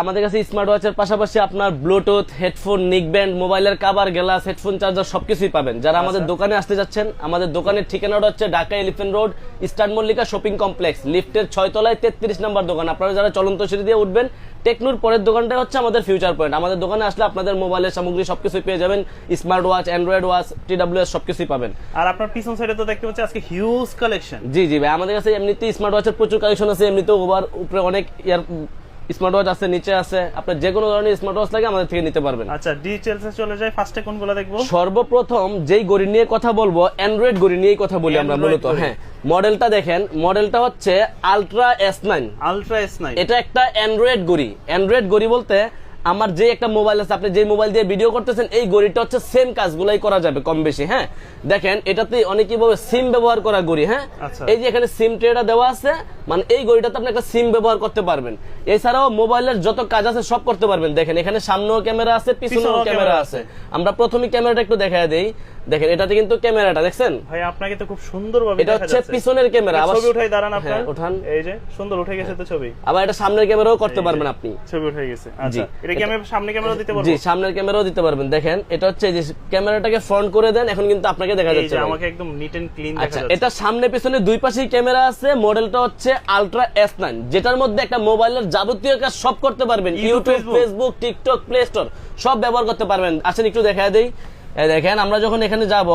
আমাদের কাছে স্মার্ট ওয়াচের পাশাপাশি আপনার ব্লুটুথ, হেডফোন, নেকব্যান্ড, মোবাইলের কভার, গ্লাস, হেডফোন চার্জার সবকিছুই পাবেন। যারা আমাদের দোকানে আসতে যাচ্ছেন, আমাদের দোকানের ঠিকানাটা হচ্ছে Dhaka elephant road, eastern Mallika shopping complex, লিফটের 6 তলায় 33 নম্বর দোকান। আপনারা যারা চলন্ত সিঁড়ি দিয়ে উঠবেন, টেকনোর পরের দোকানটা হচ্ছে আমাদের ফিউচার পয়েন্ট। আমাদের দোকানে আসলে আপনাদের মোবাইলের সামগ্রী সবকিছু পেয়ে যাবেন, smart watch, Android watch, TWS সবকিছুই পাবেন। আর আপনার পিছন সাইডে তো দেখতে পাচ্ছি আজকে হিউজ কালেকশন। জি জি ভাই, আমাদের কাছে এমনিতেই স্মার্ট ওয়াচের প্রচুর কালেকশন আছে, এমনিতেও ওভার উপরে অনেক স্মার্ট ওয়াচ আছে, নিচে আছে। আপনি যে কোনো ধরনের স্মার্ট ওয়াচ লাগে আমাদের থেকে নিতে পারবেন। আচ্ছা, ডিটেইলসে চলে যাই, ফার্স্টে কোনগুলো দেখবো? সর্বপ্রথম যেই ঘড়ি নিয়ে কথা বলবো, অ্যান্ড্রয়েড ঘড়ি নিয়েই কথা বলি আমরা মূলত। হ্যাঁ, মডেলটা দেখেন, মডেলটা হচ্ছে আলট্রা S9। আলট্রা S9 এটা একটা অ্যান্ড্রয়েড ঘড়ি। অ্যান্ড্রয়েড ঘড়ি বলতে আমার যে একটা মোবাইল আছে, আপনি যে মোবাইল দিয়ে ভিডিও করতেছেন, এই ঘড়িটা হচ্ছে সেম কাজগুলাই করা যাবে কম বেশি। হ্যাঁ, দেখেন এটাতে অনেকেই ভাবে সিম ব্যবহার করা ঘড়ি। হ্যাঁ, এই যে এখানে সিম ট্রেটা দেওয়া আছে, মানে এই ঘড়িটাতে আপনি একটা সিম ব্যবহার করতে পারবেন। এছাড়াও মোবাইলের যত কাজ আছে সব করতে পারবেন। দেখেন এখানে সামনেও ক্যামেরা আছে, পিছনেও ক্যামেরা আছে। আমরা প্রথমেই ক্যামেরাটা একটু দেখায় দেই। দেখেন এটাতে কিন্তু ক্যামেরাটা দেখছেন ভাই, আপনাকে তো খুব সুন্দরভাবে এটা হচ্ছে পিছনের ক্যামেরা। আবার ছবি উঠাই দাঁড়ান আপনার, উঠান, এই যে সুন্দর উঠে গেছে তো ছবি। আবার এটা সামনের ক্যামেরাও করতে পারবেন আপনি, ছবি উঠে গেছে। আচ্ছা, এটা কি আমি সামনে ক্যামেরা দিতে পারবো? জি, সামনের ক্যামেরাও দিতে পারবেন। দেখেন এটা হচ্ছে যে ক্যামেরাটাকে ফ্রন্ট করে দেন, এখন কিন্তু আপনাকে দেখা যাচ্ছে, আমাকে একদম নিট এন্ড ক্লিন দেখা আচ্ছা, যাচ্ছে। এটা সামনে পিছনে দুই পাশেই ক্যামেরা আছে। মডেলটা হচ্ছে আলট্রা S9, যেটার মধ্যে একটা মোবাইলের যাবতীয় কাজ সব করতে পারবেন। YouTube, Facebook, TikTok, play store সব ব্যবহার করতে পারবেন। আসেন একটু দেখায় দেই। এই দেখেন আমরা যখন এখানে যাব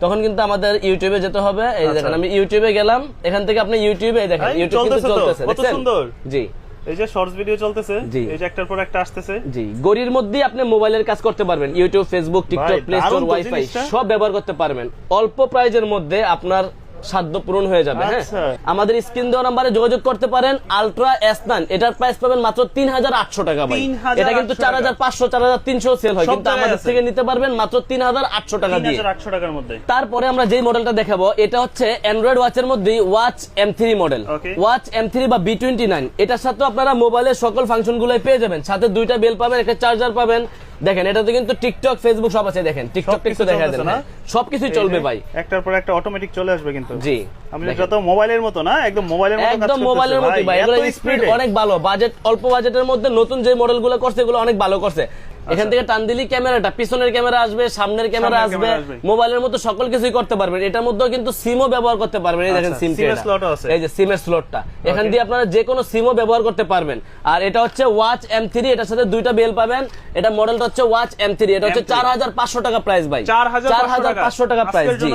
তখন কিন্তু আমাদের ইউটিউবে যেতে হবে। এই দেখেন আমি ইউটিউবে গেলাম, এখান থেকে আপনি ইউটিউবে এই দেখেন ইউটিউব কিন্তু চলতেছে, কত সুন্দর। জি, এই যে শর্টস ভিডিও চলতেছে, এই যে একটার পর একটা আসতেছে। জি, ঘড়ির মধ্যেই আপনি মোবাইলের কাজ করতে পারবেন। YouTube, Facebook, TikTok, play store, wifi সব ব্যবহার করতে পারবেন। অল্প প্রাইজের মধ্যে আপনার সাধ্য পূরণ হয়ে যাবে। হ্যাঁ, আমাদের স্ক্রিন দেওয়া নম্বরে যোগাযোগ করতে পারেন। আলট্রা S9 এটার প্রাইস পাবেন মাত্র 3800 টাকা ভাই। এটা কিন্তু 4500, 4300 সেল হয়, কিন্তু আমাদের থেকে নিতে পারবেন মাত্র 3800 টাকা দিয়ে। 3800 টাকার মধ্যে। তারপরে আমরা যেই মডেলটা দেখাবো, এটা হচ্ছে অ্যান্ড্রয়েড ওয়াচের মধ্যে watch M3 model. Watch M3 বা B29। এটার সাথে আপনারা মোবাইলের সকল ফাংশন গুলাই পেয়ে যাবেন। সাথে দুইটা বেল পাবেন, একটা চার্জার পাবেন। দেখেন এটাতে কিন্তু টিকটক, ফেসবুক সব আছে। দেখেন টিকটক টিকটক দেখা দেন, সবকিছুই চলবে ভাই। একটার পর একটা অটোমেটিক চলে আসবে কিন্তু। জি, আমি যত মোবাইলের মতো না, একদম মোবাইলের মতো কাজ করতেছে। একদম মোবাইলের মতো ভাই, এগুলো স্পিড অনেক ভালো। বাজেট, অল্প বাজেটের মধ্যে নতুন যে মডেলগুলো করছে এগুলো অনেক ভালো করছে। এখান থেকে টান দিলি ক্যামেরাটা, পিছনের ক্যামেরা আসবে, সামনের ক্যামেরা আসবে, মোবাইলের মতো সকল কিছুই করতে পারবেন। এটার মধ্যেও কিন্তু সিমও ব্যবহার করতে পারবেন। এই দেখেন সিম স্লট আছে, এই যে সিমের স্লটটা, এখান দিয়ে আপনারা যে কোনো সিমও ব্যবহার করতে পারবেন। আর এটা হচ্ছে ওয়াচ M3, এটার সাথে দুইটা বেল পাবেন। এটা মডেলটা হচ্ছে ওয়াচ M3, এটা হচ্ছে 4500 টাকা প্রাইস ভাই। 4500 টাকা প্রাইস, জি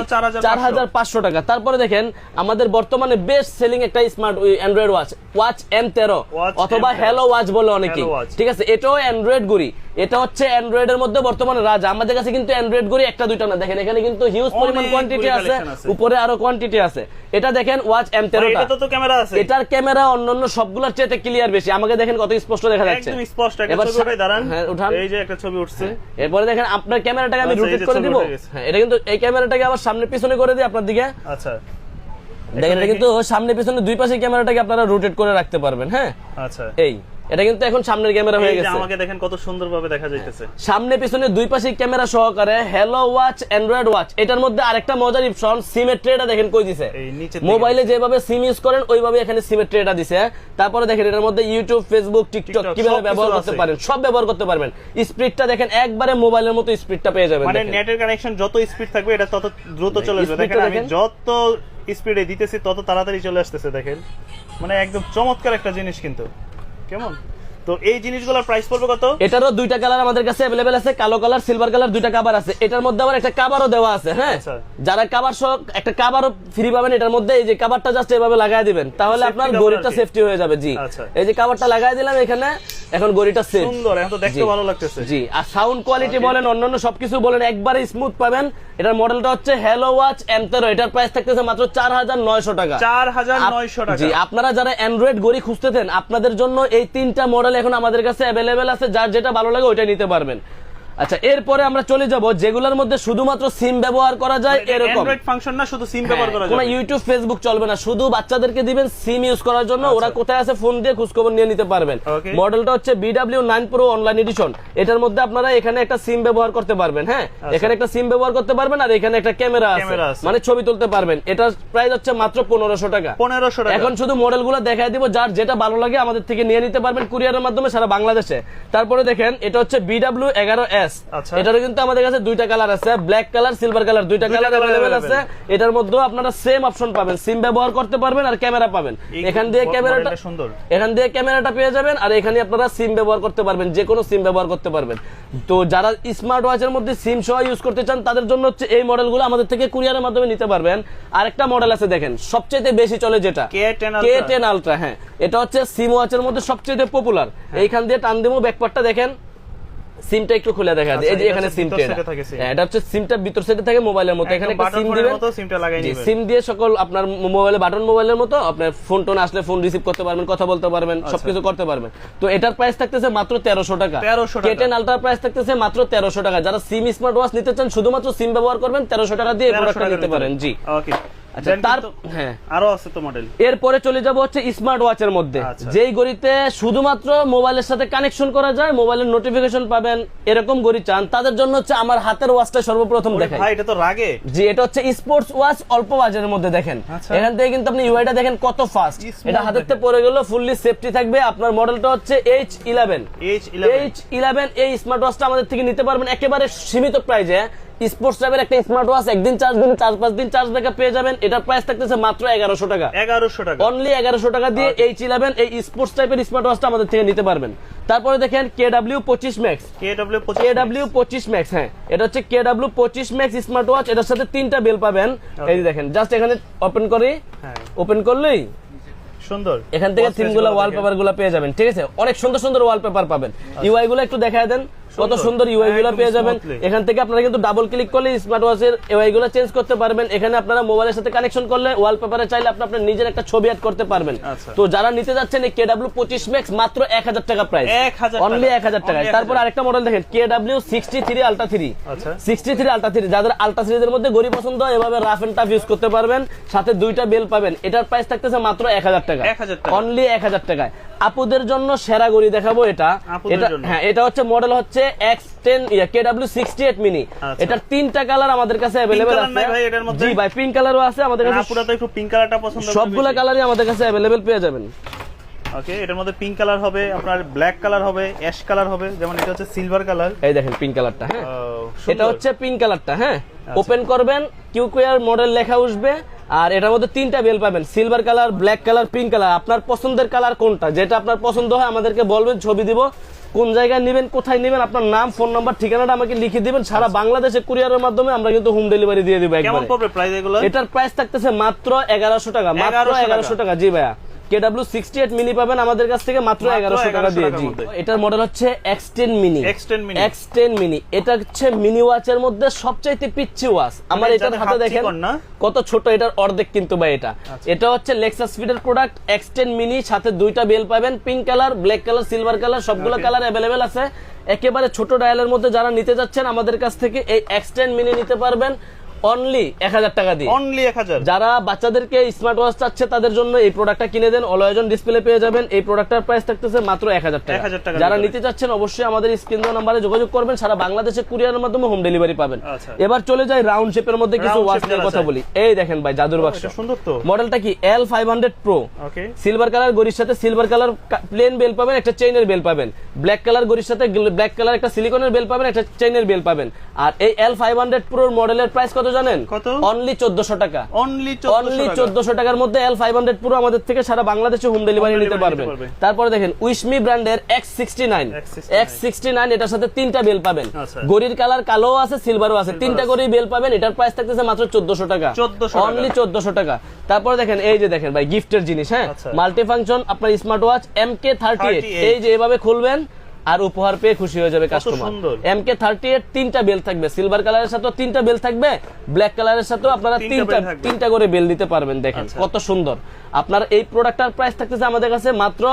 4500 টাকা। তারপরে দেখেন আমাদের বর্তমানে বেস্ট সেলিং একটা smart Android watch, watch M13 অথবা হ্যালো ওয়াচ বলে অনেকে, ঠিক আছে। এটাও অ্যান্ড্রয়েড ঘড়ি। এটা হচ্ছে অ্যান্ড্রয়েড এর মধ্যে বর্তমানে রাজা। আমাদের কাছে কিন্তু অ্যান্ড্রয়েড ঘড়ি একটা দুইটা না, দেখেন এখানে কিন্তু হিউজ পরিমাণ কোয়ান্টিটি আছে, উপরে আরো কোয়ান্টিটি আছে। এটা দেখেন ওয়াচ M13, এটা তো ক্যামেরা আছে, এটার ক্যামেরা অন্যান্য সবগুলোর চেয়ে ক্লিয়ার বেশি। আমাকে দেখেন কত স্পষ্ট দেখা যাচ্ছে, একদম স্পষ্ট। একটা ছবি উঠাই দাঁড়ান, হ্যাঁ উঠান, এই যে একটা ছবি উঠছে। এরপরে দেখেন আপনার ক্যামেরাটাকে আমি রোটেট করে দিব। হ্যাঁ, এটা কিন্তু এই ক্যামেরাটাকে আবার সামনে পিছনে করে দিই আপনার দিকে। আচ্ছা, দেখেন এটা কিন্তু সামনে পিছনে দুই পাশে ক্যামেরাটাকে আপনারা রোটেট করে রাখতে পারবেন। হ্যাঁ, আচ্ছা, এই এটা কিন্তু এখন সামনের ক্যামেরা হয়ে গেছে। আমাকে দেখেন কত সুন্দরভাবে দেখা যাইতেছে। সামনে পিছনে দুই পাশে ক্যামেরা সহকারে হ্যালো ওয়াচ অ্যান্ড্রয়েড ওয়াচ। এটার মধ্যে আরেকটা মজার অপশন, সিমের ট্রেটা দেখেন কই দিছে। মোবাইলে যেভাবে সিম ইউজ করেন ওইভাবে এখানে সিমের ট্রেটা দিছে। তারপরে দেখেন এটার মধ্যে ইউটিউব, ফেসবুক, টিকটক কিভাবে ব্যবহার করতে পারেন সব ব্যবহার করতে পারবেন। স্পিডটা দেখেন একবারে মোবাইলের মতো স্পিডটা পেয়ে যাবেন। মানে নেটের কানেকশন যত স্পিড থাকবে এটা তত দ্রুত চলে যাবে। দেখেন আমি যত স্পিডে দিতেছি তত তাড়াতাড়ি চলে আসতেছে। দেখেন মানে একদম চমৎকার একটা জিনিস কিন্তু। কেমন? তো এই জিনিসগুলোর প্রাইস পড়বে কত? এটারও দুইটা কালার আমাদের কাছে अवेलेबल আছে, কালো কালার, সিলভার কালার, দুইটা কভার আছে। এটার মধ্যে আবার একটা কভারও দেওয়া আছে। হ্যাঁ, যারা কভার সহ একটা কভারও ফ্রি পাবেন এটার মধ্যে। এই যে কভারটা জাস্ট এভাবে লাগায় দিবেন, তাহলে আপনার ঘড়িটা সেফটি হয়ে যাবে। জি, এই যে কভারটা লাগায় দিলাম এখানে, এখন ঘড়িটা সেফ। সুন্দর, এখন তো দেখতে ভালো লাগতেছে। জি, আর সাউন্ড কোয়ালিটি বলেন, অন্যান্য সবকিছু বলেন, একবারে স্মুথ পাবেন। এটার মডেলটা হচ্ছে হ্যালো ওয়াচ M13, এটার প্রাইস থাকতেছে মাত্র 4900 টাকা। 4900 টাকা। জি, আপনারা যারা অ্যান্ড্রয়েড ঘড়ি খুঁজতেছেন আপনাদের জন্য এই তিনটা মডেল এখন আমাদের কাছে अवेलेबल আছে। যার যেটা ভালো লাগে ওইটা নিতে পারবেন। আচ্ছা এরপরে আমরা চলে যাব যেগুলোর মধ্যে শুধুমাত্র সিম ব্যবহার করা যায় এরকম অ্যান্ড্রয়েড ফাংশন না, শুধু সিম ব্যবহার করা কোনো যাবে। ইউটিউব ফেসবুক চলবে না, শুধু বাচ্চাদেরকে দিবেন সিম ইউজ করার জন্য, ওরা কোথায় আছে ফোন দিয়ে খোঁজখবর নিয়ে নিতে পারবেন। Okay. মডেলটা হচ্ছে BW9 Pro অনলাইন এডিশন। এটার মধ্যে আপনারা এখানে একটা সিম ব্যবহার করতে পারবেন, হ্যাঁ এখানে একটা সিম ব্যবহার করতে পারবেন, আর এখানে একটা ক্যামেরা ক্যামেরা আছে আছে। মানে ছবি তুলতে পারবেন। এটার প্রাইস হচ্ছে মাত্র 1500 টাকা। 1500 টাকা। এখন শুধু মডেলগুলো দেখাই দিব, যার যেটা ভালো লাগে আমাদের থেকে নিয়ে নিতে পারবেন কুরিয়ারের মাধ্যমে সারা বাংলাদেশে। তারপরে দেখেন এটা হচ্ছে BW11S। আচ্ছা। এটারও কিন্তু আমাদের কাছে দুইটা কালার আছে, ব্ল্যাক কালার, সিলভার কালার, দুইটা কালার colour अवेलेबल available। আছে। এটার মধ্যেও আপনারা সেম অপশন পাবেন, সিম ব্যবহার করতে পারবেন আর ক্যামেরা পাবেন। এখান দিয়ে ক্যামেরাটা সুন্দর, এখান দিয়ে ক্যামেরাটা পেয়ে যাবেন, আর এখানে আপনারা সিম ব্যবহার করতে পারবেন, যে কোনো সিম ব্যবহার করতে পারবেন। তো যারা স্মার্ট ওয়াচের মধ্যে সিম সহ ইউজ করতে চান তাদের জন্য হচ্ছে এই মডেলগুলো আমাদের থেকে কুরিয়ারের মাধ্যমে নিতে পারবেন। আরেকটা মডেল আছে দেখেন সবচেয়ে বেশি চলে যেটা K10 Ultra। হ্যাঁ এটা হচ্ছে সিম ওয়াচের মধ্যে সবচেয়ে পপুলার। এইখান দিয়ে টান দেবো, ব্যাকপার্টটা দেখেন, সিমটা একটু খুলে দেখা যায়, এই যে এখানে সিমটা, এটা হচ্ছে সিমটা ভিতর সাইডে থাকে মোবাইলের মতো, এখানে একটা সিম দিবেন, সিমটা লাগাই নেবেন। সিম দিয়ে সকল আপনার মোবাইলে বাটন মোবাইলের মতো আপনার ফোন টোন আসলে ফোন রিসিভ করতে পারবেন, কথা বলতে পারবেন, সবকিছু করতে পারবেন। তো এটার প্রাইস থাকতেছে মাত্র 1300 টাকা। 1300 টাকা। K10 Ultra প্রাইস থাকতেছে মাত্র 1300 টাকা। যারা সিম স্মার্ট ওয়াচ নিতে চান শুধুমাত্র সিম ব্যবহার করবেন, 1300 টাকা দিয়ে এই প্রোডাক্টটা নিতে পারেন। জি ওকে। আচ্ছা তার হ্যাঁ আরো আছে তো মডেল। এরপরে চলে যাব হচ্ছে স্মার্ট ওয়াচের মধ্যে, আচ্ছা। যেই ঘড়িতে শুধুমাত্র মোবাইলের সাথে কানেকশন করা যায়, মোবাইলের নোটিফিকেশন পাবেন, এরকম ঘড়ি চান তাদের জন্য হচ্ছে আমার হাতের ওয়াচটা সর্বপ্রথম দেখাই। ভাই এটা তো রাগে। জি এটা হচ্ছে স্পোর্টস ওয়াচ অল্প বাজেটের মধ্যে দেখেন। আচ্ছা। এখান থেকে কিন্তু আপনি ইউআইটা দেখেন কত ফাস্ট, Smooth এটা হাতেতে দেখেন। পড়ে গেল ফুললি সেফটি থাকবে। আপনার মডেলটা হচ্ছে H11। H11 এই স্মার্ট ওয়াচটা আমাদের থেকে নিতে পারবেন একেবারে সীমিত প্রাইসে। স্পোর্টস টাইপের একটা স্মার্ট ওয়াচ, একদিন চার্জ দিন 4-5 দিন চার্জ ব্যাকআপ পেয়ে যাবেন। এটার প্রাইস থাকতেছে মাত্র 1100 টাকা। 1100 টাকা। অনলি 1100 টাকা দিয়ে H11 এই স্পোর্টস টাইপের স্মার্ট ওয়াচটা আমাদের থেকে নিতে পারবেন। তারপরে দেখেন KW25 Max। KW25 Max, হ্যাঁ এটা হচ্ছে KW25 Max স্মার্ট ওয়াচ। এটার সাথে 3টা বেল পাবেন। এই যে দেখেন জাস্ট এখানে ওপেন করি, হ্যাঁ ওপেন করলেই সুন্দর এখান থেকে থিমগুলো ওয়ালপেপার গুলো পেয়ে যাবেন। ঠিক আছে, অনেক সুন্দর সুন্দর ওয়ালপেপার পাবেন। ইউআই গুলো একটু দেখায় দেন, কত সুন্দর ইউআই গুলো পেয়ে যাবেন। এখান থেকে আপনারা কিন্তু ডাবল ক্লিক করলে স্মার্ট ওয়াচের ইউআই গুলো চেঞ্জ করতে পারবেন। এখানে আপনারা মোবাইলের সাথে কানেকশন করলে ওয়ালপেপারে চাইলে আপনি আপনার নিজের একটা ছবি অ্যাড করতে পারবেন। তো যারা নিতে যাচ্ছেন এই KW25 Max মাত্র 1000 টাকা প্রাইস, অনলি 1000 টাকায়। তারপর আরেকটা মডেল দেখেন KW63 Ultra 3। 63 Ultra 3 যাদের আলট্রা সিরিজের মধ্যে ঘড়ি পছন্দ, এভাবে রাফ এন্ড টাফ ইউজ করতে পারবেন, সাথে 2টা বেল পাবেন। এটার প্রাইস থাকতেছে মাত্র 1000 টাকা, অনলি 1000 টাকায়। আপুদের জন্য সেরা ঘড়ি দেখাবো এটা। হ্যাঁ এটা হচ্ছে মডেল হচ্ছে X10 KW68 মিনি। এটার 3টা কালার আমাদের কাছে अवेलेबल আছে। জি ভাই পিঙ্ক কালারও আছে আমাদের কাছে। আপুরা তো একটু পিঙ্ক কালারটা পছন্দ করে, সবগুলা কালারই আমাদের কাছে अवेलेबल পেয়ে যাবেন। ওকে, এটার মধ্যে পিঙ্ক কালার হবে, আপনার ব্ল্যাক কালার হবে, অ্যাশ কালার হবে, যেমন এটা হচ্ছে সিলভার কালার। এই দেখেন পিঙ্ক কালারটা, হ্যাঁ এটা হচ্ছে পিঙ্ক কালারটা। হ্যাঁ ওপেন করবেন, কিউকিউআর মডেল লেখা উঠবে, আর এটার মধ্যে 3টা বেল পাবেন, silver colour, black colour, pink colour. আপনার পছন্দের কালার কোনটা, যেটা আপনার পছন্দ হয় আমাদেরকে বলবেন, ছবি দিব, কোন জায়গায় নেবেন, কোথায় নেবেন, আপনার নাম, ফোন নাম্বার, ঠিকানাটা আমাকে লিখে দিবেন। সারা বাংলাদেশে কুরিয়ারের মাধ্যমে আমরা কিন্তু হোম ডেলিভারি দিয়ে দিব। কেমন পড়বে প্রাইস এগুলো? এটার প্রাইস থাকতেছে মাত্র 1100 টাকা, মাত্র 1100 টাকা। জি ভাইয়া KW68 মিনি পাবেন আমাদের কাছ থেকে মাত্র 1100 টাকা দিয়ে। জি এটার মডেল হচ্ছে X10 মিনি। X10 মিনি এটা হচ্ছে মিনি ওয়াচের মধ্যে সবচাইতে পিচ্ছি ওয়াচ। আমার এটার হাতে দেখেন কত ছোট, এটার অর্ধেক কিন্তু ভাই এটা। এটা হচ্ছে লেক্সাস ফিডের প্রোডাক্ট X10 মিনি, সাথে 2টা বেল পাবেন, pink colour, black colour, silver colour, সবগুলো কালার अवेलेबल আছে। একেবারে ছোট ডায়ালের মধ্যে যারা নিতে যাচ্ছেন আমাদের কাছ থেকে এই X10 মিনি নিতে পারবেন অনলি 1000 টাকা দিয়ে। অনলি 1000। যারা বাচ্চাদেরকে স্মার্ট ওয়াচ চাচ্ছে তাদের জন্য এই প্রোডাক্টটা কিনে দেন, অলওয়েজন ডিসপ্লে পেয়ে যাবেন। এই প্রোডাক্টটার প্রাইস থাকতেছে মাত্র 1000 টাকা। যারা নিতে চাচ্ছেন অবশ্যই আমাদের স্ক্রিন দেওয়া নম্বরে যোগাযোগ করবেন, সারা বাংলাদেশে কুরিয়ারের মাধ্যমে হোম ডেলিভারি পাবেন। এবার চলে যাই রাউন্ড শেপের মধ্যে কিছু ওয়াচ নিয়ে কথা বলি। এই দেখেন ভাই জাদুর বাক্স, সুন্দর তো। মডেলটা কি L500 Pro। ওকে, সিলভার কালার ঘড়ির সাথে সিলভার কালার প্লেন বেল পাবেন, একটা চেইনের বেল পাবেন। ব্ল্যাক কালার ঘড়ির সাথে ব্ল্যাক কালার একটা সিলিকনের বেল পাবেন, একটা চেইনের বেল পাবেন। আর এই L500 Pro মডেলের প্রাইস কত জানেন? কত? অনলি 1400 টাকা। অনলি 1400 টাকার মধ্যে L500 Pro আমাদের থেকে সারা বাংলাদেশে হোম ডেলিভারি নিতে পারবেন। তারপরে দেখেন উইশমি ব্র্যান্ডের X69 এটার সাথে 3টা বেল পাবেন। ঘড়ির কালার কালো আছে, সিলভারও আছে, 3টা করে বেল পাবেন। এটার প্রাইস থাকতেছে মাত্র 1400 টাকা, অনলি 1400 টাকা। তারপরে দেখেন এই যে দেখেন ভাই গিফটের জিনিস, হ্যাঁ মাল্টি ফাংশন আপনার স্মার্ট ওয়াচ MK38। এই যে এভাবে খুলবেন আর উপহার পেয়ে খুশি হয়ে যাবে কাস্টমার। MK38 3টা বেল থাকবে, সিলভার কালারের সাথে 3টা বেল থাকবে, ব্ল্যাক কালারের সাথে আপনারা 3টা করে বেল দিতে পারবেন। দেখেন কত সুন্দর। আপনার এই প্রোডাক্টটার প্রাইস থাকতেছে আমাদের কাছে মাত্র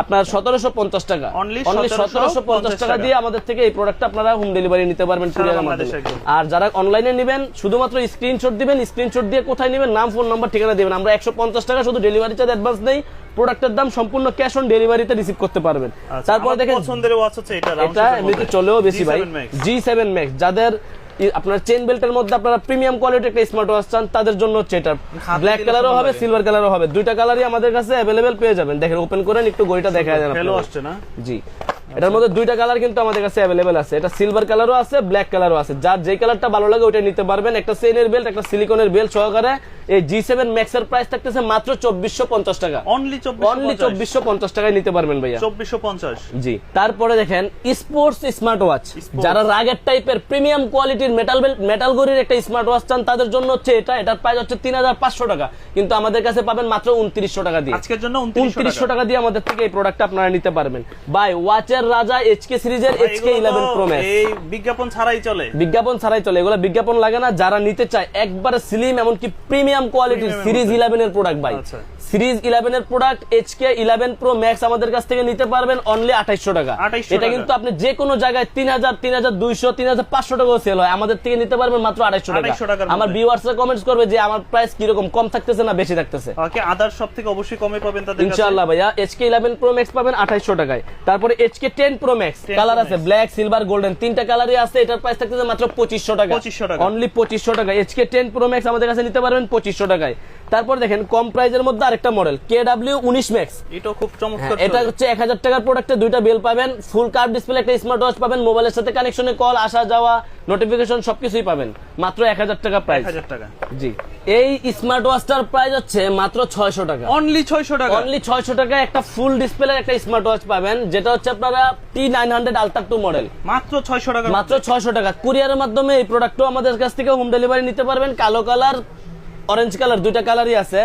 আপনার 1750 টাকা, Only অনলি 1750 টাকা দিয়ে আমাদের থেকে এই প্রোডাক্টটা আপনারা হোম ডেলিভারি নিতে পারবেন কুরিয়ারের মাধ্যমে। আর যারা অনলাইনে নেবেন শুধুমাত্র স্ক্রিনশট দিবেন, স্ক্রিনশট দিয়ে কোথায় নেবেন নাম ফোন নাম্বার ঠিকানা দিবেন, আমরা 150 টাকা শুধু ডেলিভারি চার্জ অ্যাডভান্স নেই, প্রোডাক্টের দাম সম্পূর্ণ ক্যাশ অন ডেলিভারিতে রিসিভ করতে পারবেন। তারপর দেখেন পছন্দের ওয়াচ হচ্ছে এটা এমনিতে চলেও বেশি ভাই, G7 Max, যাদের আপনার চেন বেল্টের মধ্যে আপনারা প্রিমিয়াম কোয়ালিটির একটা স্মার্ট ওয়াচ চান তাদের জন্য হচ্ছে এটা। ব্ল্যাক কালারও হবে, সিলভার কালারও হবে, দুইটা কালারই আমাদের কাছে অ্যাভেলেবেল পেয়ে যাবেন। দেখেন ওপেন করেন একটু ঘড়িটা দেখা যায় হ্যালো আসছে না? জি, এটার মধ্যে দুইটা কালার কিন্তু আমাদের কাছে অ্যাভেলেবেল আছে, এটা সিলভার কালারও আছে, ব্ল্যাক কালারও আছে, যার যে কালারটা ভালো লাগে ওইটা নিতে পারবেন। একটা চেইনের বেল্ট, একটা সিলিকনের বেল্ট সহকারে এই G7 Max এর প্রাইস থাকতেছে মাত্র 2450 টাকা, অনলি 2450 টাকায় নিতে পারবেন ভাইয়া, 2450। জি। তারপরে দেখেন স্পোর্টস স্মার্ট ওয়াচ, যারা রাগের টাইপের প্রিমিয়াম কোয়ালিটির মেটাল গড়ির একটা স্মার্ট ওয়াচ চান তাদের জন্য হচ্ছে এটা। এটার প্রাইস হচ্ছে 3500 টাকা, কিন্তু আমাদের কাছে পাবেন মাত্র 2900 টাকা দিয়ে। আজকের জন্য 2900 টাকা দিয়ে আমাদের থেকে এই প্রোডাক্টটা আপনারা নিতে পারবেন। ভাই ওয়াচের রাজা HK সিরিজের HK11 Pro Max, এই বিজ্ঞাপন ছাড়াই চলে, বিজ্ঞাপন ছাড়াই চলে, এগুলো বিজ্ঞাপন লাগে না। যারা নিতে চায় একবারে স্লিম এমনকি প্রিমিয়াম কোয়ালিটির সিরিজ 11 এর প্রোডাক্ট ভাই, সিরিজ 11 এর প্রোডাক্ট HK11 Pro Max আমাদের কাছ থেকে নিতে পারবেন অনলি 2800 টাকা। এটা কিন্তু আপনি যে কোনো জায়গায় 3000, 3200, 3500 টাকাও সেল হয়, আমাদের থেকে নিতে পারবেন মাত্র 2800 টাকা। আমার ভিউয়ার্সরা কমেন্টস করবে যে আমার প্রাইস কি রকম, কম থাকতেছে না বেশি থাকতেছে? ওকে, আদার সব থেকে অবশ্যই কমে পাবেন তাদের কাছে ইনশাআল্লাহ ভাইয়া। HK11 Pro Max পাবেন 2800 টাকায়। তারপরে HK10 Pro Max কালার আছে, ব্ল্যাক, সিলভার, গোল্ডেন, তিনটা কালারই আছে, এটার প্রাইস থাকতেছে মাত্র 2500 টাকা, অনলি 2500 টাকা। HK10 Pro Max আমাদের কাছে নিতে পারবেন 2500 টাকায়। তারপর দেখেন কম প্রাইজের মধ্যে আরেকটা মডেল KW19 Max, এটা খুব চমৎকার। এটা হচ্ছে 1000 টাকার প্রোডাক্টে দুইটা বেল পাবেন, ফুল কার্ভ ডিসপ্লে একটা স্মার্ট ওয়াচ পাবেন, মোবাইলের সাথে কানেকশনে কল আসা যাওয়া নোটিফিকেশন সবকিছুই পাবেন, মাত্র 1000 টাকা প্রাইস। 1000 টাকা, জি। এই স্মার্ট ওয়াচটার প্রাইস হচ্ছে মাত্র 600 টাকা, অনলি 600 টাকা, অনলি 600 টাকায় একটা ফুল ডিসপ্লের একটা স্মার্ট ওয়াচ পাবেন, যেটা হচ্ছে আপনারা T900 Ultra 2 মডেল, মাত্র 600 টাকা, মাত্র 600 টাকা। কুরিয়ারের মাধ্যমে এই প্রোডাক্টও আমাদের কাছ থেকে হোম ডেলিভারি নিতে পারবেন। কালো কালার, অরেঞ্জ কালার দুইটা কালারই আছে।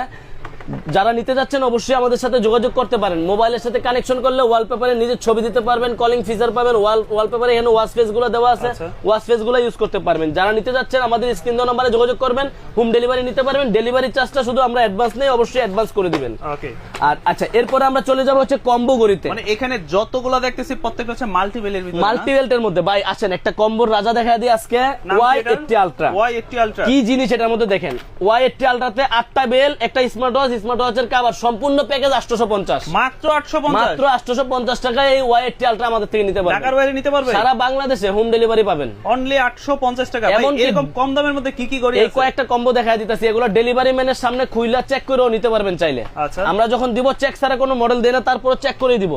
যারা নিতে যাচ্ছেন অবশ্যই আমাদের সাথে যোগাযোগ করতে পারেন। মোবাইলের সাথে কানেকশন করলে ওয়ালপেপারে নিজের ছবি দিতে পারবেন, কলিং ফিচার পাবেন, ওয়ালপেপারে এখানে ওয়াচ ফেস গুলো দেওয়া আছে, ওয়াচ ফেস গুলো ইউজ করতে পারবেন। যারা নিতে যাচ্ছেন আমাদের স্ক্রিন দেওয়া নম্বরে যোগাযোগ করবেন, হোম ডেলিভারি নিতে পারবেন। ডেলিভারি চার্জটা শুধু আমরা অ্যাডভান্স নেই, অবশ্যই অ্যাডভান্স করে দিবেন। ওকে। আর আচ্ছা, এরপর আমরা চলে যাব হচ্ছে কম্বো গড়িতে। মানে এখানে যতগুলো দেখতেছি প্রত্যেকটা হচ্ছে মাল্টিভেলের ভিতরে, মাল্টিভেলের মধ্যে ভাই আসেন একটা কম্বোর রাজা দেখা দিই আজকে, Y80 Ultra। Y80 Ultra কি জিনিস এটার মধ্যে দেখেন, Y80 Ultra তে 8টা বেল, একটা স্মার্ট ওয়াচ, স্মার্ট ওয়াচের কভার, সম্পূর্ণ প্যাকেজ 850, মাত্র 850, মাত্র 850 টাকায় এই Y80 Ultra আমাদের থেকে নিতে পারবেন। ঢাকার বাইরে নিতে পারবেন, সারা বাংলাদেশে হোম ডেলিভারি পাবেন অনলি 850 টাকা। ভাই এরকম কম দামের মধ্যে কি কি গড়ি আছে? এই কয়েকটা কম্বো দেখাই দিতেছি, এগুলো ডেলিভারি ম্যানের সামনে খুইলা চেক করেও নিতে পারবেন চাইলে। আচ্ছা, আমরা যখন দিব চেক ছাড়া কোনো মডেল দেই না, তারপর চেক করে দিব।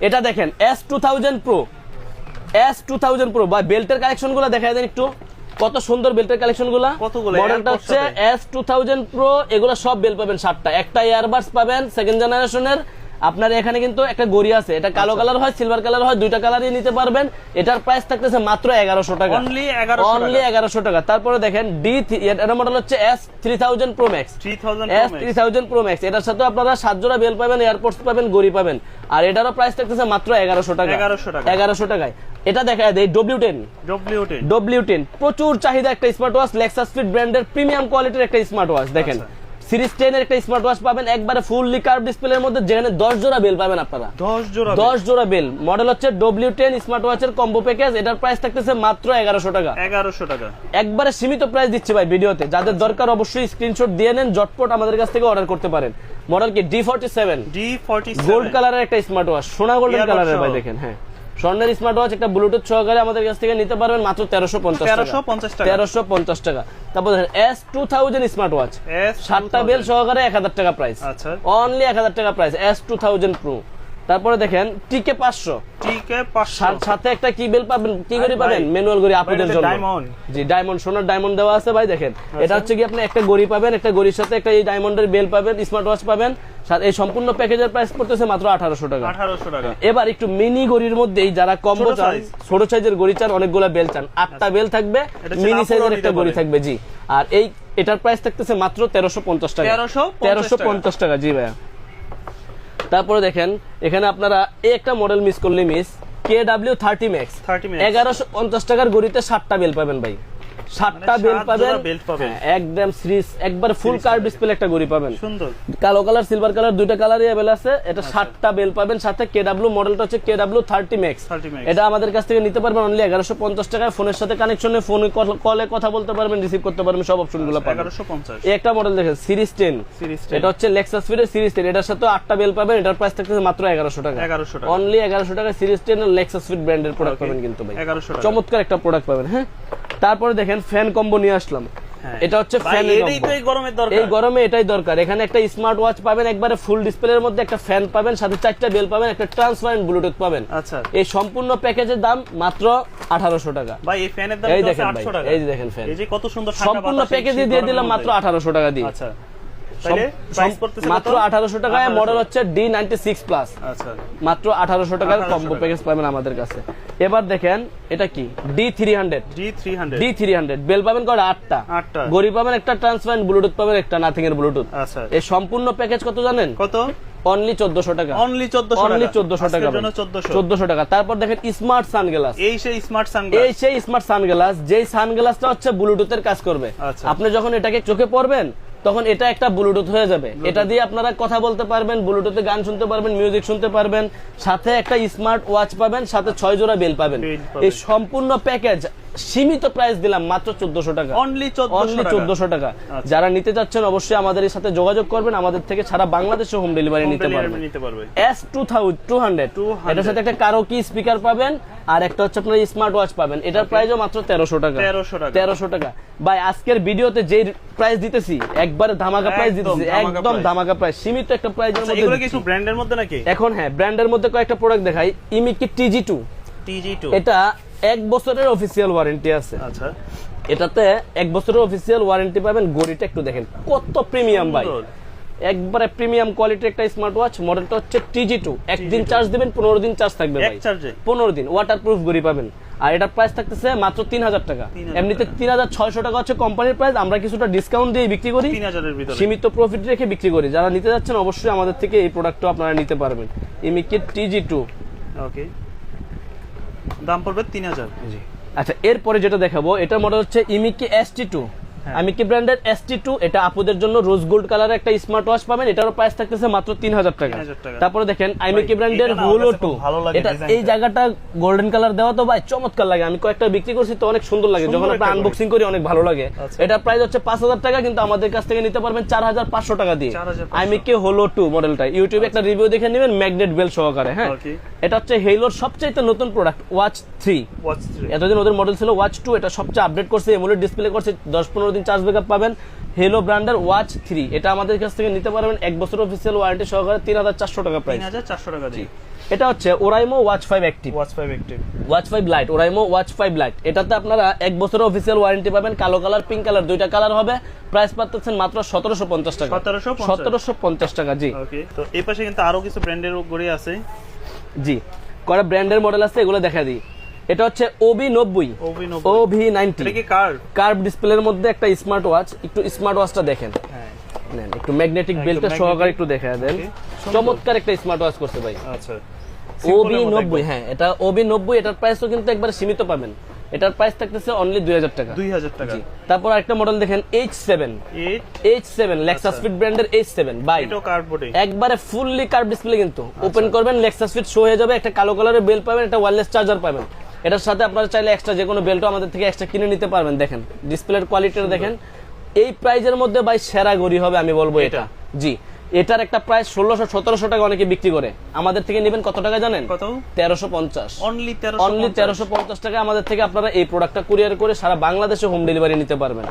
এটা দেখেন S2000 Pro, S2000 Pro ভাই, বেল্টের কালেকশনগুলো দেখাই দেন একটু, কত সুন্দর বেল্টের কালেকশনগুলো। মডেলটা হচ্ছে S2000 Pro, এগুলো সব বেল পাবেন 7টা, একটা ইয়ারবাডস পাবেন সেকেন্ড জেনারেশনের। আপনার এখানে কিন্তু একটা গড়ি আছে, এটা কালো কালার হয়, সিলভার কালার হয়, দুইটা কালারই নিতে পারবেন। এটার প্রাইস থাকতেছে মাত্র 1100 টাকা, অনলি 1100 টাকা। তারপরে দেখেন এর মডেল হচ্ছে S3000 Pro Max, S3000 Pro Max, এটার সাথে আপনারা 7 জোড়া বেল পাবেন, এয়ারপোর্টস পাবেন, গড়ি পাবেন। আর এটারও প্রাইস থাকতেছে মাত্র 1100 টাকা, 1100 টাকায়। এটা দেখা যায় W10, প্রচুর চাহিদা একটা স্মার্ট ওয়াচ, Lexus Fit ব্র্যান্ডের প্রিমিয়াম কোয়ালিটির একটা স্মার্ট ওয়াচ। দেখেন সিরিজ 10 এর একটা স্মার্ট ওয়াচ পাবেন, একবারে ফুললি কার্ভ ডিসপ্লের মধ্যে, যেখানে 10 জোড়া বেল পাবেন আপনারা, 10 জোড়া বেল। মডেল হচ্ছে W10 স্মার্ট ওয়াচের কম্বো প্যাকেজ, এটার প্রাইস থাকতেছে মাত্র 1100 টাকা, 1100 টাকা। একবারে সীমিত প্রাইস দিচ্ছি ভাই ভিডিওতে, যাদের দরকার অবশ্যই স্ক্রিনশট দিয়ে নেন, ঝটপট আমাদের কাছ থেকে অর্ডার করতে পারেন। মডেল কি D47 গোল্ড কালারের একটা স্মার্ট ওয়াচ, সোনা গোল্ডেন কালারের ভাই। দেখেন হ্যাঁ, স্বর্ণের স্মার্ট ওয়াচ, একটা ব্লুটুথ সহকারে আমাদের কাছ থেকে নিতে পারবেন মাত্র 1350 টাকা। তারপর দেখেন S2000 স্মার্ট ওয়াচ, 7টা বেল সহকারে 1000 টাকা প্রাইস, অনলি 1000 টাকা প্রাইস, S2000 Pro। তারপরে দেখেন TK500, সাথে একটা কি বেল পাবেন, কি গড়ি পাবেন, ম্যানুয়াল গড়ি আপনাদের জন্য। জি, ডায়মন্ড, সোনার ডায়মন্ড দেওয়া আছে ভাই। দেখেন এটা হচ্ছে কি আপনি একটা গড়ি পাবেন, একটা গড়ির সাথে একটা এই ডায়মন্ডের বেল পাবেন, স্মার্ট ওয়াচ পাবেন। এই সম্পূর্ণ প্যাকেজের প্রাইস পড়তেছে মাত্র 1800 টাকা। এবার একটু মিনি গড়ির মধ্যেই যারা কম্বো চান, ছোট সাইজের গড়ি চান, অনেকগুলো বেল চান, 8টা বেল থাকবে, মিনি সাইজের একটা গড়ি থাকবে। জি, আর এটার প্রাইস থাকতেছে মাত্র 1350 টাকা, 1350 টাকা। জি ভাইয়া। তারপরে দেখেন এখানে আপনারা এই একটা মডেল মিস করলে মিস, KW30 Max, 1150 টাকার গড়িতে 7টা বেল পাবেন ভাই, 7টা বেল পাবেন, একদম সিরিজ একবার ফুল কার্ভ ডিসপ্লে একটা ঘড়ি পাবেন, সুন্দর কালো কালার সিলভার কালার দুইটা কালারই अवेलेबल আছে। এটা 7টা বেল পাবেন, সাথে কেডব্লিউ মডেলটা হচ্ছে কেডব্লিউ 30 ম্যাক্স। এটা আমাদের কাছ থেকে নিতে পারবেন অনলি 1150 টাকায়। ফোনের সাথে কানেকশনে, ফোনে কলে কথা বলতে পারবেন, রিসিভ করতে পারবেন, সব অপশনগুলো পাবেন 1150। এই একটা মডেল দেখেন সিরিজ 10, এটা হচ্ছে লেক্সাস ফিটের সিরিজ 10, এটার সাথে 8টা বেল পাবেন। এটার প্রাইস থাকছে মাত্র 1100 টাকা, অনলি 1100 টাকা। সিরিজ 10 লেক্সাস ফিট ব্র্যান্ডের প্রোডাক্ট পাবেন কিন্তু ভাই, 1100 টাকা চমৎকার একটা প্রোডাক্ট পাবেন। হ্যাঁ, তারপরে দেখেন ফ্যান কম্বো নিয়ে আসলাম। এটা হচ্ছে ফ্যান, এটাই তো এই গরমের দরকার, এই গরমে এটাই দরকার। এখানে একটা স্মার্ট ওয়াচ পাবেন, একবারে ফুল ডিসপ্লের মধ্যে একটা ফ্যান পাবেন, সাথে 4টা বেল পাবেন, একটা ট্রান্সপারেন্ট ব্লুটুথ পাবেন। আচ্ছা, এই সম্পূর্ণ প্যাকেজের দাম মাত্র 1800 টাকা। ভাই এই ফ্যানের দাম এই তো দেখেন 800 টাকা। এই যে দেখেন ফ্যান, এই যে কত সুন্দর সম্পূর্ণ প্যাকেজে দিয়ে দিলাম মাত্র 1800 টাকা দিয়ে। আচ্ছা, তাহলে প্রাইস পড়তেছে মাত্র 1800 টাকায়। মডেল হচ্ছে D96 প্লাস। আচ্ছা, মাত্র 1800 টাকার কম্বো প্যাকেজ পাবেন আমাদের কাছে। এবার দেখেন এটা কি D300 বেল পাবেন কয়টা? 8টা। ঘড়ি পাবেন একটা, ট্রান্সপারেন্ট ব্লুটুথ পাবেন একটা, নাথিং এর ব্লুটুথ। আচ্ছা, এই সম্পূর্ণ প্যাকেজ কত জানেন? কত? অনলি 1400 টাকা, অনলি 1400 টাকা। 1400 টাকা। তারপর দেখেন স্মার্ট সানগ্লাস, এই সেই স্মার্ট সানগ্লাস, যেই সানগ্লাসটা হচ্ছে ব্লুটুথের কাজ করবে। আচ্ছা, আপনি যখন এটাকে চোখে পরবেন তখন এটা একটা ব্লুটুথ হয়ে যাবে, এটা দিয়ে আপনারা কথা বলতে পারবেন, ব্লুটুথে গান শুনতে পারবেন, মিউজিক শুনতে পারবেন, সাথে একটা স্মার্ট ওয়াচ পাবেন, সাথে 6 জোড়া বেল পাবেন। এই সম্পূর্ণ প্যাকেজ সীমিত প্রাইস দিলাম মাত্র 1400 টাকা, অনলি 1400 টাকা। যারা নিতে যাচ্ছেন অবশ্যই আমাদের সাথে যোগাযোগ করবেন, আমাদের থেকে সারা বাংলাদেশে হোম ডেলিভারি নিতে পারবেন। S200 এটার সাথে একটা কারোকি স্পিকার পাবেন, আর একটা হচ্ছে আপনার স্মার্ট ওয়াচ পাবেন। এটার প্রাইসও মাত্র 1300 টাকা। 1300 টাকা ভাই। আজকের ভিডিওতে যে প্রাইস দিতেছি একবারে ধামাকা প্রাইস দিতেছি, একদম ধামাকা প্রাইস, সীমিত একটা প্রাইসের মধ্যে। এগুলো কি একটু ব্র্যান্ডের মধ্যে নাকি? এখন হ্যাঁ, ব্র্যান্ডের মধ্যে কয়েকটা প্রোডাক্ট দেখাই। ইমিকি TG2, এটা 1 বছরের অফিসিয়াল ওয়ারেন্টি আছে। আচ্ছা, এটাতে 1 বছরের অফিসিয়াল ওয়ারেন্টি পাবেন। ঘড়িটা একটু দেখেন কত প্রিমিয়াম ভাই, একবারে প্রিমিয়াম কোয়ালিটির একটা স্মার্ট ওয়াচ। মডেলটা হচ্ছে TG2। একদিন চার্জ দিবেন, 15 দিন চার্জ থাকবে ভাই, 15 দিন ওয়াটারপ্রুফ ঘড়ি পাবেন। আর এটার প্রাইস থাকতেছে মাত্র 3000 টাকা। এমনিতে 3600 টাকা হচ্ছে কোম্পানির প্রাইস, আমরা কিছুটা ডিসকাউন্ট দিয়ে বিক্রি করি, 3000 এর ভিতরে সীমিত প্রফিট রেখে বিক্রি করি। যারা নিতে যাচ্ছেন অবশ্যই আমাদের থেকে এই প্রোডাক্টটা আপনারা নিতে পারবেন। ইমিকি TG2, ওকে, দাম পড়বে 3000। জি। আচ্ছা, এরপরে যেটা দেখাবো এটার মডেল হচ্ছে ইমিকি ST2। ইমিকি ব্র্যান্ডের ST2, এটা আপুদের জন্য রোজ গোল্ড কালারের একটা স্মার্ট ওয়াচ পাবেন। এটারও প্রাইস থাকতেছে মাত্র 3000 টাকা। তারপরে দেখেন ইমিকি ব্র্যান্ডের হলো 2, এটা এই জায়গাটা গোল্ডেন কালার দেওয়া তো ভাই চমৎকার লাগে। আমি কয়েকটা বিক্রি করছি তো অনেক সুন্দর লাগে, যখন আপনি আনবক্সিং করি অনেক ভালো লাগে। এটার প্রাইস হচ্ছে 5000 টাকা, কিন্তু আমাদের কাছ থেকে নিতে পারবেন 4500 টাকা দিয়ে। ইমিকি হলো 2 মডেলটা ইউটিউবে একটা রিভিউ দেখে নেবেন ম্যাগনেট বেল সহকারে। হ্যাঁ, এটা হচ্ছে হেলোর সবচেয়ে নতুন প্রোডাক্ট ওয়াচ 3। এতদিন ওদের মডেল ছিল ওয়াচ 2, এটা সবচেয়ে আপডেট করছে, এমোলেড ডিসপ্লে করছে, 10-15 দিন চার্জ ব্যাকআপ পাবেন। হেলো ব্র্যান্ডের ওয়াচ 3, এটা আমাদের কাছ থেকে নিতে পারবেন 1 বছর অফিসিয়াল ওয়ারেন্টি সহকারে 3400 টাকা প্রাইস। 3400 টাকা দিয়ে। এটা হচ্ছে Oraimo watch 5 active, watch 5 light, Oraimo watch 5 light. এটাতে আপনারা 1 বছরের অফিসিয়াল ওয়ারেন্টি পাবেন। কালো কালার, পিঙ্ক কালার, দুইটা কালার হবে। প্রাইস পাচ্ছেন মাত্র 1750 টাকা। 1750 টাকা। জি, ওকে। তো এই পাশে কিন্তু আরো কিছু ব্র্যান্ডের ঘড়ি আছে। জি, কয়টা ব্র্যান্ডের মডেল আছে, এগুলো দেখা দিই। এটা হচ্ছে OB90, এটা কি কার্ভ ডিসপ্লের মধ্যে একটা স্মার্ট ওয়াচ। একটু স্মার্ট ওয়াচটা দেখেন, নেন একটু ম্যাগনেটিক বেলটা সহকারে একটু দেখায় দেন। চমৎকার একটা স্মার্ট ওয়াচ করতে ভাই। আচ্ছা, OB90, হ্যাঁ এটা OB90। এটার প্রাইসও কিন্তু একবারে সীমিত পাবেন। এটার প্রাইস থাকতেছে অনলি 2000 টাকা। 2000 টাকা। তারপর আরেকটা মডেল দেখেন H7 লেক্সাস ফিট ব্র্যান্ডের H7 ভাই, এটাও কার্ভ বডি, একবারে ফুললি কার্ভ ডিসপ্লে। কিন্তু ওপেন করবেন লেক্সাস ফিট শো হয়ে যাবে। একটা কালো কালারের বেল পাবেন, একটা ওয়্যারলেস চার্জার পাবেন। এটার সাথে আপনারা চাইলে এক্সট্রা যে কোনো বেল্টও আমাদের থেকে এক্সট্রা কিনে নিতে পারবেন। দেখেন ডিসপ্লের কোয়ালিটিটা দেখেন। এই প্রাইজের মধ্যে ভাই সেরা ঘড়ি হবে আমি বলবো এটা। জি, এটার একটা প্রাইস 1600-1700 টাকা অনেকে বিক্রি করে, আমাদের থেকে নেবেন কত টাকা জানেন? কত? 1350। অনলি 1350 টাকা আমাদের থেকে আপনারা এই প্রোডাক্টটা কুরিয়ার করে সারা বাংলাদেশে হোম ডেলিভারি নিতে পারবেন।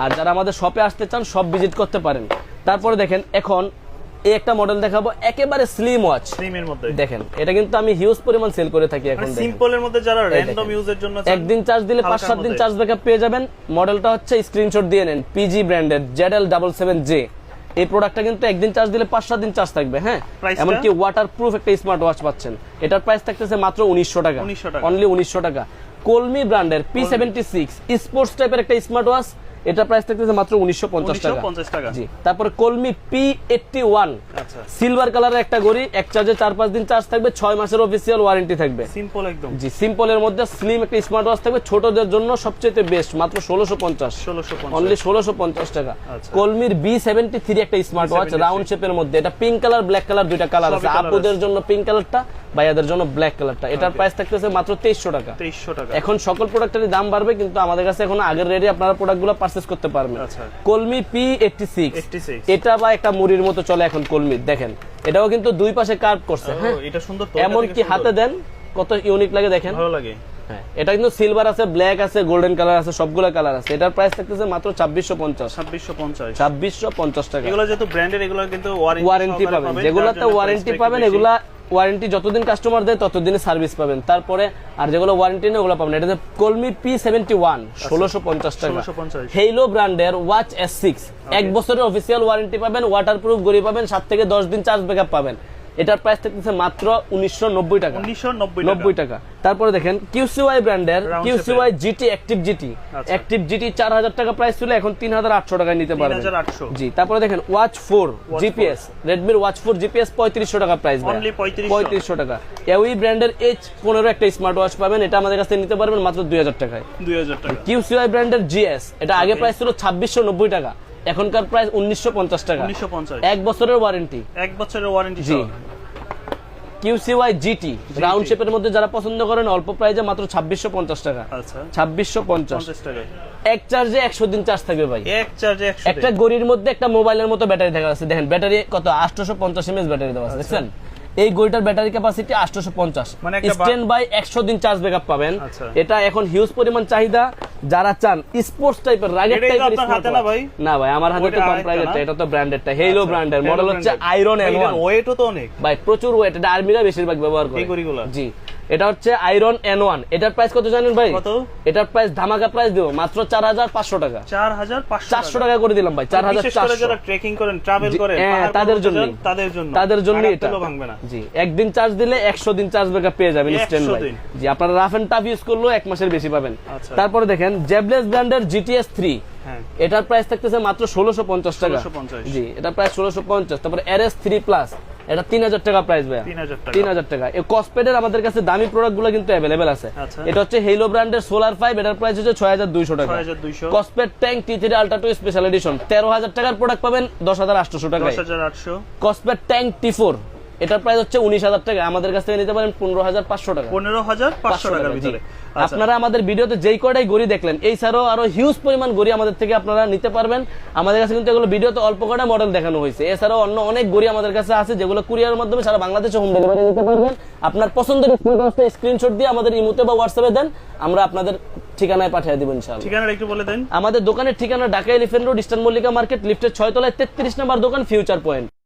আর যারা আমাদের শপে আসতে চান সব ভিজিট করতে পারেন। তারপরে দেখেন এখন এই একটা মডেল দেখাবো, একেবারে স্লিম ওয়াচ। স্লিমের মধ্যে দেখেন, এটা কিন্তু আমি হিউজ পরিমাণ সেল করে থাকি এখন। সিম্পলের মধ্যে যারা র‍্যান্ডম ইউজের জন্য একদিন চার্জ দিলে 5-7 দিন চার্জ ব্যাকআপ পেয়ে যাবেন। মডেলটা হচ্ছে স্ক্রিনশট দিয়ে নেন, PG ব্র্যান্ডের ZL77J। এই প্রোডাক্টটা কিন্তু একদিন চার্জ দিলে 5-7 দিন চার্জ থাকবে। হ্যাঁ, এমনকি ওয়াটারপ্রুফ একটা স্মার্ট ওয়াচ পাচ্ছেন। এটার প্রাইস থাকতেছে মাত্র 1900 টাকা, অনলি 1900 টাকা। কোলমি ব্র্যান্ডের P76 স্পোর্টস টাইপের একটা স্মার্ট ওয়াচ। এটা প্রাইস থাকতেছে মাত্র 1950 টাকা। 1950 টাকা। জি, তারপরে কলমি P81 আচ্ছা, সিলভার কালারের একটা ঘড়ি, এক চার্জে 4-5 দিন চার্জ থাকবে, 6 মাসের অফিসিয়াল ওয়ারেন্টি থাকবে। সিম্পল একদম। জি, সিম্পলের মধ্যে স্লিম একটা স্মার্ট ওয়াচ থাকবে, ছোটদের জন্য সবচেয়ে বেস্ট, মাত্র 1650 অনলি 1650 টাকা। আচ্ছা। কলমির B73 একটা স্মার্ট ওয়াচ রাউন্ড শেপের মধ্যে, এটা পিঙ্ক কালার ব্ল্যাক কালার দুইটা কালার আছে, সবই colour আপুদের জন্য পিঙ্ক কালারটা, ভাইয়াদের জন্য ব্ল্যাক কালারটা। এটার প্রাইস থাকতেছে মাত্র 2300 টাকা। 2300 টাকা। এখন সকল প্রোডাক্টেরই দাম বাড়বে, কিন্তু আমাদের কাছে এখন আগের রেটে আপনারা প্রোডাক্টগুলো পারচেজ করতে পারবেন। আচ্ছা। কলমি P86 86 এটা বা একটা মুড়ির মতো চলে এখন কলমির, দেখেন এটাও কিন্তু দুই পাশে কার্ভ করছে। হ্যাঁ, এটা সুন্দর তো, এমন কি হাতে দেন কত ইউনিক লাগে দেখেন। ভালো লাগে। হ্যাঁ, এটা কিন্তু সিলভার আছে, ব্ল্যাক আছে, গোল্ডেন কালার আছে, সবগুলো কালার আছে। এটার প্রাইস থাকতেছে মাত্র 2650 2650 টাকা। এগুলো যেহেতু ব্র্যান্ডের, এগুলো কিন্তু ওয়ারেন্টি পাবেন, যেগুলোতে ওয়ারেন্টি পাবেন এগুলা ওয়ারেন্টি যতদিন কাস্টমার দেয় ততদিনে সার্ভিস পাবেন। তারপরে আর যেগুলো ওয়ারেন্টি নেই ওগুলো পাবেন। এটা কলমি P71 1650 টাকা। 1650। হেইলো ব্র্যান্ডের ওয়াচ S6 এক বছরের অফিসিয়াল ওয়ারেন্টি পাবেন, ওয়াটারপ্রুফ ঘড়ি পাবেন, 7 থেকে 10 দিন চার্জ ব্যাকআপ পাবেন। এটার প্রাইস থাকতেছে মাত্র 1990 টাকা। 1990 টাকা। তারপরে দেখেন QCY ব্র্যান্ডের QCY GT active GT active GT 4000 টাকা প্রাইস ছিল, এখন 3800 টাকায় নিতে পারবেন। 3800। জি, তারপরে দেখেন watch 4 GPS Redmi watch 4 GPS 3500 টাকা প্রাইস, Only 3500 টাকা। এউই ব্র্যান্ডের H15 একটা স্মার্ট ওয়াচ পাবেন, এটা আমাদের কাছে নিতে পারবেন মাত্র 2000 টাকায়। 2000 টাকা। QCY ব্র্যান্ডের GS এটা আগে প্রাইস ছিল 2690 টাকা, এখনকার প্রাইস 1950 টাকা। 1950। এক বছরের ওয়ারেন্টি। এক বছরের ওয়ারেন্টি। জি। QCY GT রাউন্ড শেপের মধ্যে যারা পছন্দ করেন অল্প প্রাইসে মাত্র 2650 টাকা। আচ্ছা, 2650 টাকা। এক চার্জে 100 দিন চার্জ থাকবে ভাই। এক চার্জে 100। একটা ঘড়ির মধ্যে একটা মোবাইলের মতো ব্যাটারি দেখা যাচ্ছে, দেখেন ব্যাটারি কত 850 mAh ব্যাটারি দেওয়া আছে, দেখছেন? এই ঘড়িটার ব্যাটারি ক্যাপাসিটি 850, মানে একটা স্ট্যান্ড বাই 100 দিন চার্জ ব্যাকআপ পাবেন। আচ্ছা। এটা এখন হিউজ পরিমাণ চাহিদা, যারা চান স্পোর্টস টাইপের রাগের এটাই তো টাইপের আপনার হাতে না ভাই? না ভাই, আমার হাতে তো ওইটা কম আরেকটা প্রাইসেরটা, না? এটা তো ব্র্যান্ডেডটা, হেইলো ব্র্যান্ডের মডেল হচ্ছে আয়রন N1। ওয়েটও তো অনেক ভাই প্রচুর ওয়েট, এটা আর্মিরা বেশিরভাগ ব্যবহার করে এই ঘড়িগুলো। জি, এটা হচ্ছে আয়রন N1। এটার প্রাইস কত জানেন ভাই? কত? এটার প্রাইস ধামাকা প্রাইস দেব মাত্র 4500 টাকা। 4500 টাকা করে দিলাম ভাই, বিশেষ করে 4400। যারা ট্রেকিং করেন, ট্রাভেল করেন, পাহাড় তাদের পর্বতে জন্য যান, তাদের জন্য এটা তেলও ভাঙবে না। জি, একদিন চার্জ দিলে 100 দিন চার্জ ব্যাকআপ পেয়ে যাবেন 100 স্ট্যান্ড বাই। দিন। জি, আপনারা রাফ এন্ড টাফ ইউজ করলেও 1 মাসের বেশি পাবেন। আচ্ছা। তারপরে দেখেন জেবলেস ব্র্যান্ডের GTS 3 হ্যাঁ, এটার প্রাইস থাকতেছে মাত্র 1650 টাকা। 1650। জি, এটা প্রাইস 1650। তারপরে RS 3 প্লাস এটা 3000 টাকা প্রাইস ভাই। 3000 টাকা। 3000 টাকা। এই কসপেডের আমাদের কাছে দামি প্রোডাক্টগুলো কিন্তু अवेलेबल আছে। আচ্ছা। এটা হচ্ছে হেইলো ব্র্যান্ডের সোলার 5, এটার প্রাইস হচ্ছে 6200 টাকা। 6200। Kospet tank T3 ultra 2 special edition 13000 টাকার প্রোডাক্ট পাবেন 10800 টাকায়। 10800। কসপেড ট্যাঙ্ক T4 এটার প্রাইস হচ্ছে 19000 টাকা, আমাদের কাছ থেকে নিতে পারেন 15500 টাকা। 15500 টাকার ভিতরে। আচ্ছা। আপনারা আমাদের ভিডিওতে যেই কয়টাই ঘড়ি দেখলেন, এই ছাড়াও আরো হিউজ পরিমাণ ঘড়ি আমাদের থেকে আপনারা নিতে পারবেন। আমাদের কাছে কিন্তু এগুলো ভিডিওতে অল্প কয়টা মডেল দেখানো হয়েছে, এছাড়াও অন্য অনেক ঘড়ি আমাদের কাছে আছে যেগুলো কুরিয়ারের মাধ্যমে সারা বাংলাদেশে হোম ডেলিভারি দিতে পারবেন। আপনার পছন্দের স্ক্রিনশট দিয়ে আমাদের ইমোতে বা হোয়াটসঅ্যাপে দেন, আমরা আপনাদের ঠিকানায় পাঠিয়ে দিব ইনশাআল্লাহ। ঠিকানাটা একটু বলে দেন। আমাদের দোকানের ঠিকানা Dhaka elephant road, eastern Mallika market, লিফটের 6 তলায় 33 নম্বর দোকান, ফিউচার পয়েন্ট।